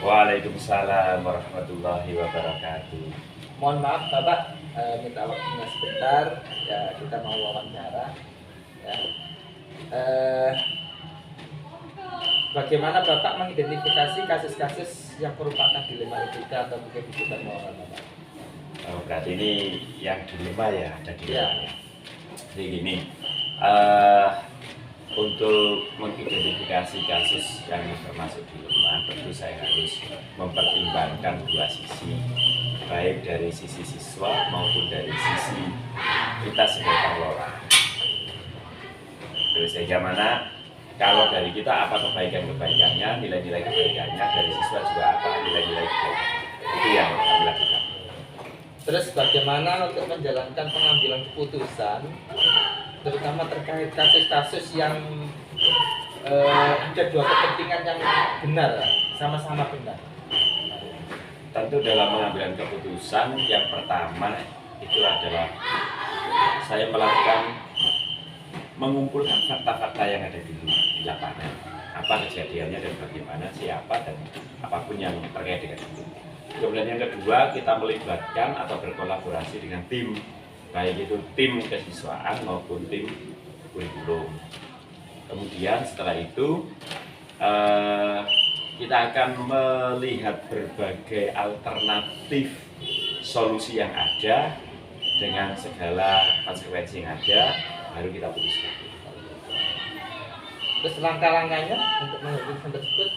Waalaikumsalam warahmatullahi wabarakatuh. Mohon maaf Bapak, minta waktunya sebentar. Ya, kita mau wawancara. Ya. Eh, Bagaimana Bapak mengidentifikasi kasus-kasus yang merupakan dilema etika atau mungkin bukan moral Bapak? Oh, berarti ini yang dilema ya, ada dilemanya. Jadi gini, eh, untuk mengidentifikasi kasus yang termasuk dilema, tentu saya harus mempertimbangkan dua sisi, baik dari sisi siswa maupun dari sisi kita sebagai pengelola. Terus sehingga mana kalau dari kita apa kebaikannya, nilai-nilai kebaikannya, dari siswa juga apa nilai-nilai kebaikannya. Itu yang kami lakukan. Terus bagaimana untuk menjalankan pengambilan keputusan, terutama terkait kasus-kasus yang ada dua kepentingan yang benar, sama-sama benar. Tentu dalam pengambilan keputusan yang pertama itu adalah saya melakukan mengumpulkan fakta-fakta yang ada di lapangan, apa kejadiannya dan bagaimana, siapa dan apapun yang terkait dengan itu. Kemudian yang kedua, kita melibatkan atau berkolaborasi dengan tim, baik itu tim kesiswaan maupun tim kurikulum. Kemudian setelah itu kita akan melihat berbagai alternatif solusi yang ada dengan segala konsekuensi yang ada, baru kita putuskan. Terus langkah-langkahnya untuk menghadapi keputusan tersebut?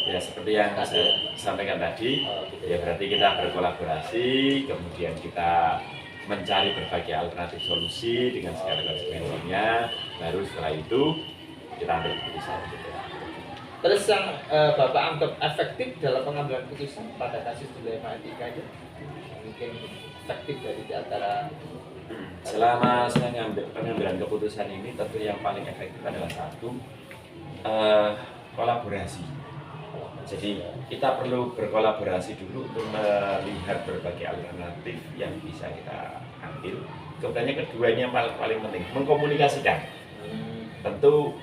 Ya seperti yang saya sampaikan tadi, ya berarti kita berkolaborasi, kemudian kita mencari berbagai alternatif solusi dengan segala konsekuensinya, baru setelah itu kita ambil keputusan. Terus yang Bapak anggap efektif dalam pengambilan keputusan pada kasus dilema etika itu, mungkin efektif dari di antara selama saya ngambil pengambilan keputusan ini, tentu yang paling efektif adalah satu, kolaborasi. Jadi kita perlu berkolaborasi dulu untuk melihat berbagai alternatif yang bisa kita ambil. Kemudian yang kedua ini yang paling penting, mengkomunikasikan. Tentu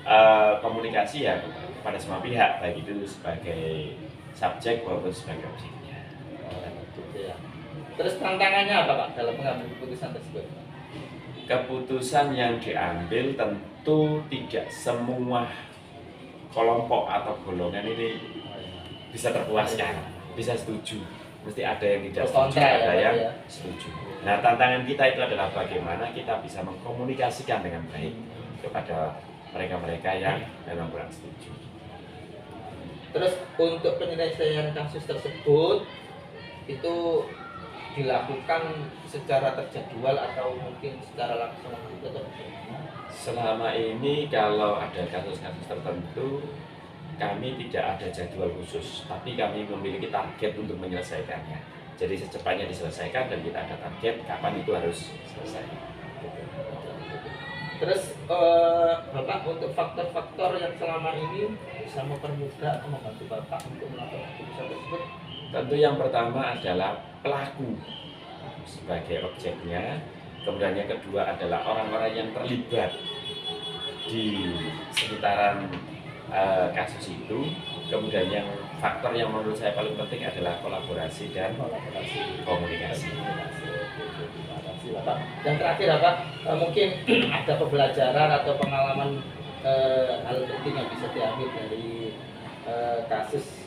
komunikasi ya pada semua pihak, baik itu sebagai subjek maupun sebagai objeknya. Terus tantangannya apa Pak dalam mengambil keputusan tersebut? Keputusan yang diambil tentu tidak semua kelompok atau golongan ini bisa terpuaskan, bisa setuju. Mesti ada yang tidak setuju, ada yang setuju. Nah, tantangan kita itu adalah bagaimana kita bisa mengkomunikasikan dengan baik kepada mereka-mereka yang memang kurang setuju. Terus untuk penyelesaian kasus tersebut itu dilakukan secara terjadwal atau mungkin secara langsung atau selama ini kalau ada kasus-kasus tertentu kami tidak ada jadwal khusus, tapi kami memiliki target untuk menyelesaikannya. Jadi secepatnya diselesaikan dan kita ada target kapan itu harus selesai. Terus Bapak untuk faktor-faktor yang selama ini bisa mempermudah atau membantu Bapak untuk melakukan keputusan tersebut? Tentu yang pertama adalah pelaku sebagai objeknya, kemudian yang kedua adalah orang-orang yang terlibat di sekitaran kasus itu, kemudian yang faktor yang menurut saya paling penting adalah kolaborasi dan komunikasi. Yang terakhir Bapak, mungkin ada pembelajaran atau pengalaman hal penting yang bisa diambil dari kasus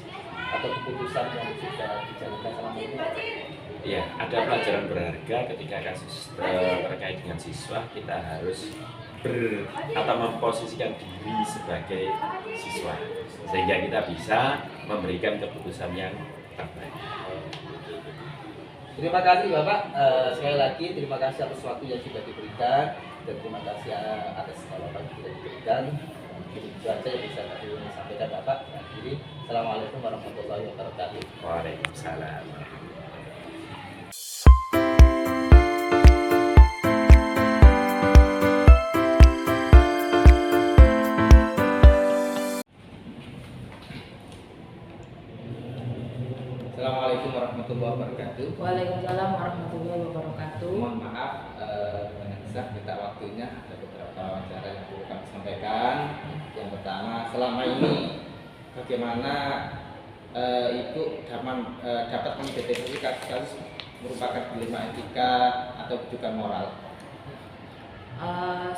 atau keputusan yang sudah dijalankan selama ini? Ya, ada pelajaran berharga ketika kasus terkait dengan siswa. Kita harus atau memposisikan diri sebagai siswa sehingga kita bisa memberikan keputusan yang terbaik. Terima kasih Bapak, sekali lagi terima kasih atas waktu yang sudah diberikan dan terima kasih atas jawaban yang sudah diberikan. Itu saja yang bisa kami sampaikan Bapak. Jadi, Assalamualaikum warahmatullahi wabarakatuh. Waalaikumsalam. Assalamualaikum warahmatullahi wabarakatuh. Waalaikumsalam warahmatullahi wabarakatuh. Mohon maaf, minta waktunya, ada beberapa wawancara yang perlu kami sampaikan. Yang pertama, selama ini bagaimana Ibu dapat mengidentifikasi kasus merupakan dilema etika atau juga moral?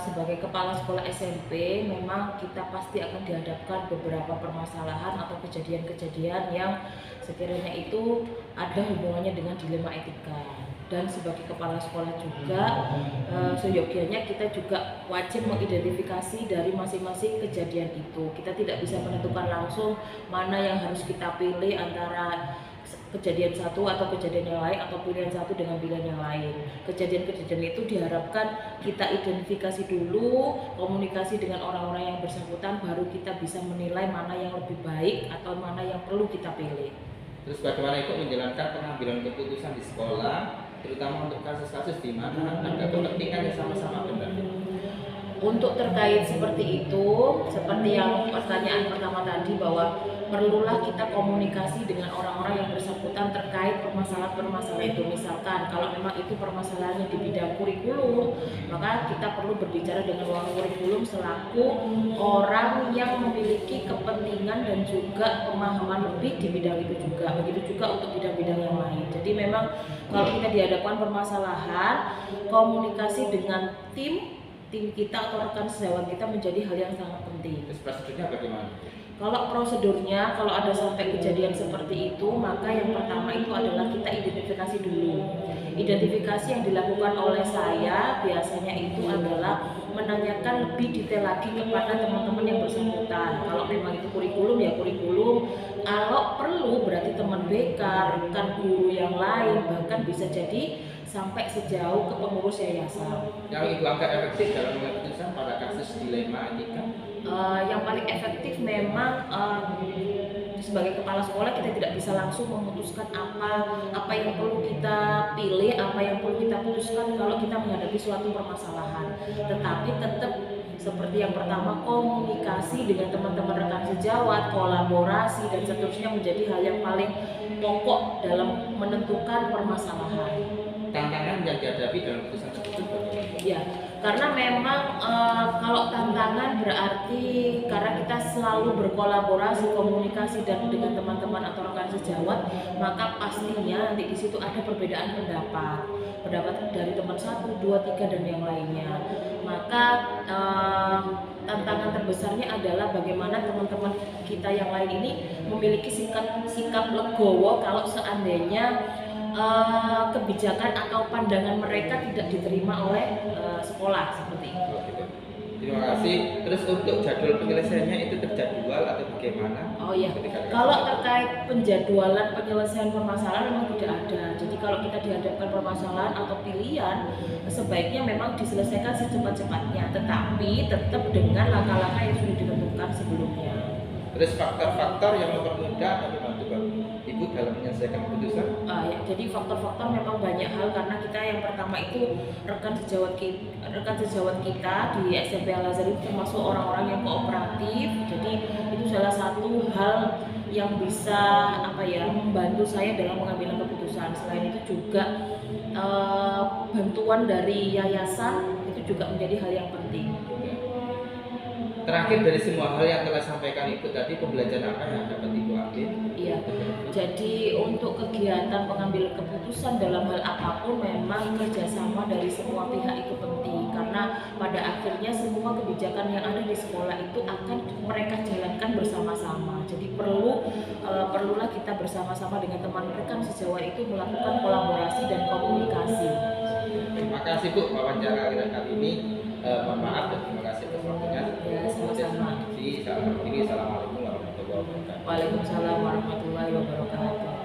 Sebagai kepala sekolah SMP, memang kita pasti akan dihadapkan beberapa permasalahan atau kejadian-kejadian yang sekiranya itu ada hubungannya dengan dilema etika. Dan sebagai kepala sekolah juga, seyogianya kita juga wajib mengidentifikasi dari masing-masing kejadian itu. Kita tidak bisa menentukan langsung mana yang harus kita pilih antara kejadian satu atau kejadian yang lain, atau pilihan satu dengan pilihan yang lain. Kejadian-kejadian itu diharapkan kita identifikasi dulu, komunikasi dengan orang-orang yang bersangkutan, baru kita bisa menilai mana yang lebih baik atau mana yang perlu kita pilih. Terus bagaimana itu menjalankan pengambilan keputusan di sekolah, terutama untuk kasus-kasus di mana ada kepentingan yang sama-sama benar? Untuk terkait seperti itu, seperti yang pertanyaan pertama tadi, bahwa perlulah kita komunikasi dengan orang-orang yang bersangkutan terkait permasalahan-permasalahan itu. Misalkan kalau memang itu permasalahannya di bidang kurikulum, maka kita perlu berbicara dengan orang kurikulum selaku orang yang memiliki kepentingan dan juga pemahaman lebih di bidang itu juga. Begitu juga untuk bidang-bidang yang lain. Jadi memang kalau kita dihadapkan permasalahan, komunikasi dengan tim kita atau rekan sejawat kita menjadi hal yang sangat penting. Terus prosedurnya bagaimana? Kalau prosedurnya, kalau ada sampai kejadian seperti itu, maka yang pertama itu adalah kita identifikasi dulu. Identifikasi yang dilakukan oleh saya biasanya itu adalah menanyakan lebih detail lagi kepada teman-teman yang bersangkutan. Kalau memang itu kurikulum, ya kurikulum. Kalau perlu berarti teman BK, rekan guru yang lain, bahkan bisa jadi sampai sejauh ke pengurus yayasan. Yang Ibu anggap efektif dalam mengambil keputusan pada kasus dilema etika? Yang paling efektif memang sebagai kepala sekolah kita tidak bisa langsung memutuskan apa yang perlu kita pilih, apa yang perlu kita putuskan kalau kita menghadapi suatu permasalahan. Tetapi tetap seperti yang pertama, komunikasi dengan teman-teman rekan sejawat, kolaborasi dan seterusnya menjadi hal yang paling pokok dalam menentukan permasalahan. Tantangan yang dihadapi dalam keputusan tersebut bagaimana? Ya, karena memang kalau tantangan berarti karena kita selalu berkolaborasi, komunikasi dan dengan teman-teman atau rekan sejawat, maka pastinya nanti di situ ada perbedaan pendapat dari teman 1, 2, 3 dan yang lainnya. Maka tantangan terbesarnya adalah bagaimana teman-teman kita yang lain ini memiliki sikap legowo kalau seandainya kebijakan atau pandangan mereka tidak diterima oleh sekolah seperti itu. Terima kasih. Terus untuk jadwal penyelesaiannya itu terjadwal atau bagaimana? Oh iya, kalau terkait penjadwalan penyelesaian permasalahan memang tidak ada. Jadi kalau kita dihadapkan permasalahan atau pilihan, sebaiknya memang diselesaikan secepat-cepatnya, tetapi tetap dengan langkah-langkah yang sudah ditentukan sebelumnya. Terus faktor-faktor yang mempermudah atau membantu Ibu dalam menyelesaikan keputusan? Ya, jadi faktor-faktor memang banyak hal, karena kita yang pertama itu rekan sejawat kita di SMP Al-Azhar itu termasuk orang-orang yang kooperatif. Jadi itu salah satu hal yang bisa membantu saya dalam pengambilan keputusan. Selain itu juga bantuan dari yayasan itu juga menjadi hal yang penting. Terakhir, dari semua hal yang telah sampaikan Ibu tadi, pembelajaran apa yang dapat Ibu ambil? Iya, jadi untuk kegiatan pengambilan keputusan dalam hal apapun memang kerjasama dari semua pihak itu penting, karena pada akhirnya semua kebijakan yang ada di sekolah itu akan mereka jalankan bersama-sama. Jadi perlulah kita bersama-sama dengan teman rekan sejawat itu melakukan kolaborasi dan komunikasi. Terima kasih Bu wawancara kita kali ini. Mohon maaf dan terima kasih atas waktunya. Ya, sama-sama. Assalamualaikum warahmatullahi wabarakatuh. Waalaikumsalam warahmatullahi wabarakatuh.